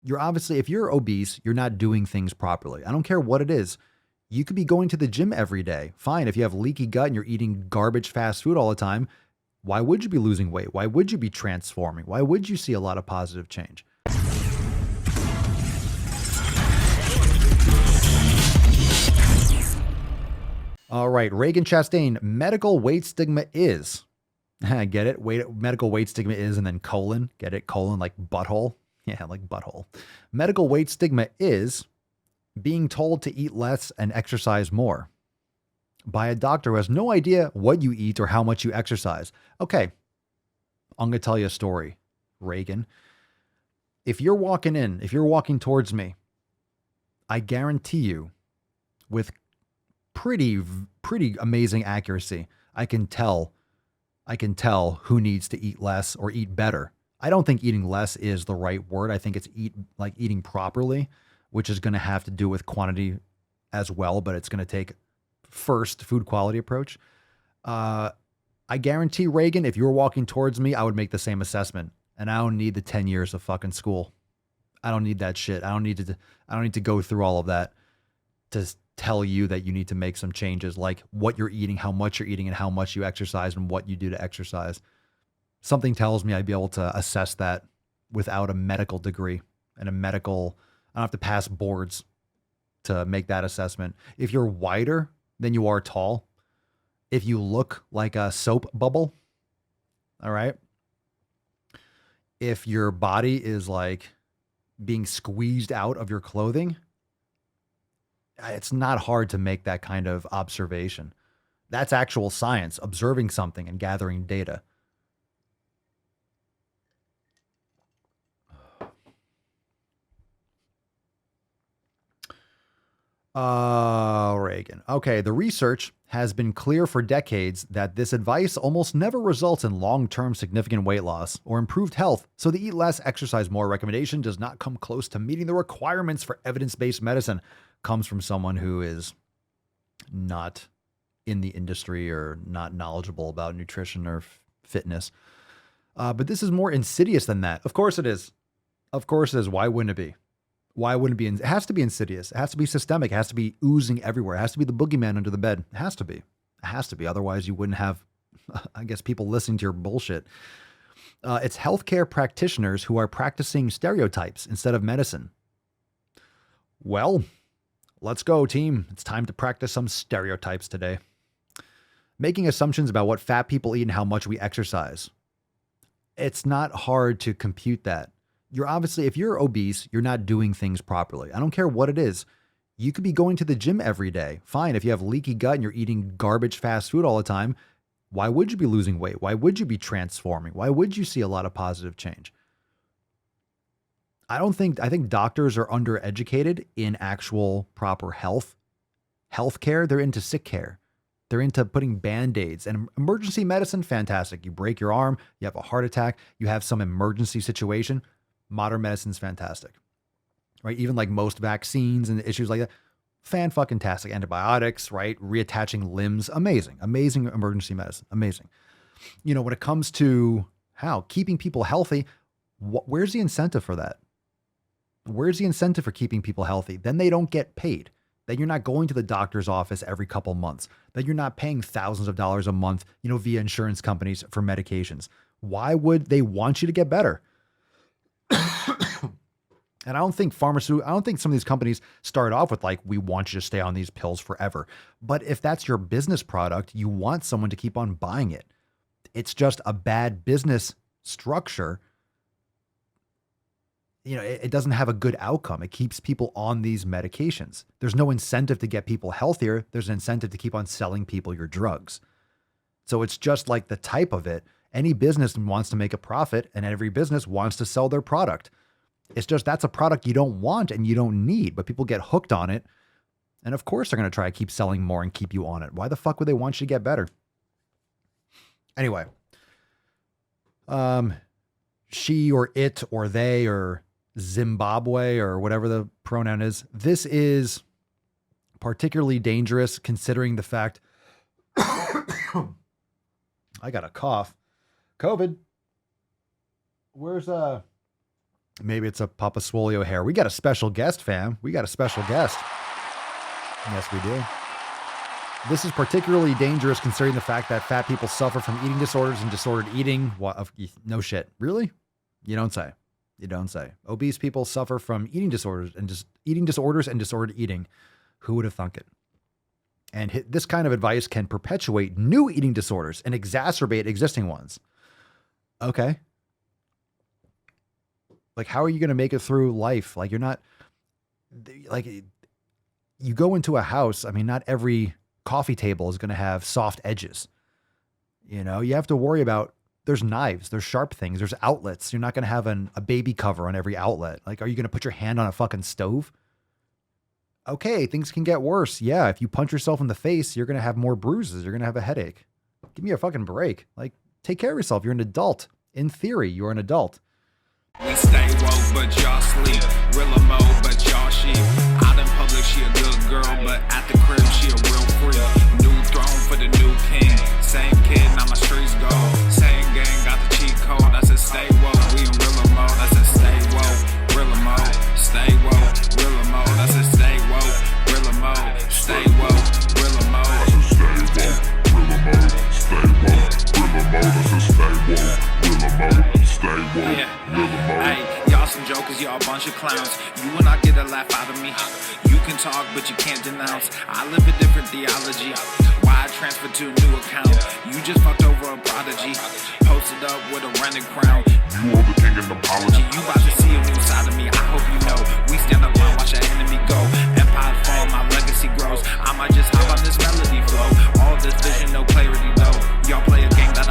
You're obviously, if you're obese, you're not doing things properly. I don't care what it is. You could be going to the gym every day. Fine. If you have leaky gut and you're eating garbage fast food all the time, why would you be losing weight? Why would you be transforming? Why would you see a lot of positive change? All right, Reagan Chastain, medical weight stigma is. Get it? Medical weight stigma is, and then colon. Get it? Colon, like butthole. Yeah, like butthole. Medical weight stigma is being told to eat less and exercise more by a doctor who has no idea what you eat or how much you exercise. Okay, I'm going to tell you a story, Reagan. If you're walking towards me, I guarantee you with pretty amazing accuracy, I can tell who needs to eat less or eat better. I don't think eating less is the right word. I think it's eating properly, which is going to have to do with quantity as well, but it's going to take first food quality approach. I guarantee, Reagan, if you were walking towards me, I would make the same assessment. And I don't need the 10 years of fucking school. I don't need that shit. I don't need to go through all of that to tell you that you need to make some changes, like what you're eating, how much you're eating, and how much you exercise and what you do to exercise. Something tells me I'd be able to assess that without a medical degree and I don't have to pass boards to make that assessment. If you're wider than you are tall, if you look like a soap bubble, all right, if your body is like being squeezed out of your clothing, it's not hard to make that kind of observation. That's actual science, observing something and gathering data. Reagan. Okay, the research has been clear for decades that this advice almost never results in long-term significant weight loss or improved health, so the eat less, exercise more recommendation does not come close to meeting the requirements for evidence-based medicine. Comes from someone who is not in the industry or not knowledgeable about nutrition or fitness. But this is more insidious than that. Of course it is. Of course it is. Why wouldn't it be? Why wouldn't it be? It has to be insidious. It has to be systemic. It has to be oozing everywhere. It has to be the boogeyman under the bed. It has to be. It has to be. Otherwise, you wouldn't have, I guess, people listening to your bullshit. It's healthcare practitioners who are practicing stereotypes instead of medicine. Well, let's go, team. It's time to practice some stereotypes today. Making assumptions about what fat people eat and how much we exercise. It's not hard to compute that. You're obviously, if you're obese, you're not doing things properly. I don't care what it is. You could be going to the gym every day. Fine. If you have leaky gut and you're eating garbage fast food all the time, why would you be losing weight? Why would you be transforming? Why would you see a lot of positive change? I think doctors are undereducated in actual proper healthcare. They're into sick care. They're into putting band-aids and emergency medicine. Fantastic. You break your arm, you have a heart attack, you have some emergency situation. Modern medicine's fantastic, right? Even like most vaccines and issues like that, fan-fucking-tastic. Antibiotics, right? Reattaching limbs, amazing, amazing emergency medicine, amazing. You know, when it comes to how keeping people healthy, where's the incentive for that? Where's the incentive for keeping people healthy? Then they don't get paid. Then you're not going to the doctor's office every couple months. Then you're not paying thousands of dollars a month, via insurance companies for medications. Why would they want you to get better? And I don't think some of these companies start off with like, we want you to stay on these pills forever. But if that's your business product, you want someone to keep on buying it. It's just a bad business structure. It doesn't have a good outcome. It keeps people on these medications. There's no incentive to get people healthier. There's an incentive to keep on selling people your drugs. So it's just like the type of it. Any business wants to make a profit and every business wants to sell their product. It's just that's a product you don't want and you don't need, but people get hooked on it. And of course, they're going to try to keep selling more and keep you on it. Why the fuck would they want you to get better? Anyway, she or it or they or Zimbabwe or whatever the pronoun is, this is particularly dangerous considering the fact I got a cough. COVID. Where's Maybe it's a Papa Swolio hair. We got a special guest, fam. We got a special guest. Yes, we do. This is particularly dangerous considering the fact that fat people suffer from eating disorders and disordered eating. What? No shit. Really? You don't say. You don't say. Obese people suffer from eating disorders and disordered eating. Who would have thunk it? And this kind of advice can perpetuate new eating disorders and exacerbate existing ones. Okay. Like, how are you going to make it through life? Like, you're not, like, you go into a house. I mean, not every coffee table is going to have soft edges. You know, you have to worry about, there's knives, there's sharp things, there's outlets. You're not going to have a baby cover on every outlet. Like, are you going to put your hand on a fucking stove? Okay, things can get worse. Yeah, if you punch yourself in the face, you're going to have more bruises. You're going to have a headache. Give me a fucking break. Like, take care of yourself. You're an adult. In theory, you're an adult. We stay woke, but y'all sleep. Real emo, but y'all sheep. Out in public, she a good girl, but at the crib, she a real freak. New throne for the new king. Same kid, now my streets go. Same gang, got the cheat code. I said stay woke, we in real emo. I said stay woke, real emo. Stay woke, real emo. I said stay woke, real emo. Stay woke, real emo. I said stay woke, real emo. Stay woke, real emo. I said stay woke, real emo. Stay woke, real emo. Hey, y'all some jokers, y'all a bunch of clowns. You will not get a laugh out of me. You can talk, but you can't denounce. I live a different theology. Why I transferred to a new account? You just fucked over a prodigy. Posted up with a rented crown. You are the king and apology. You about to see a new side of me. I hope you know. We stand alone, watch our enemy go. Empire fall, my legacy grows. I might just hop on this melody flow. All this vision, no clarity.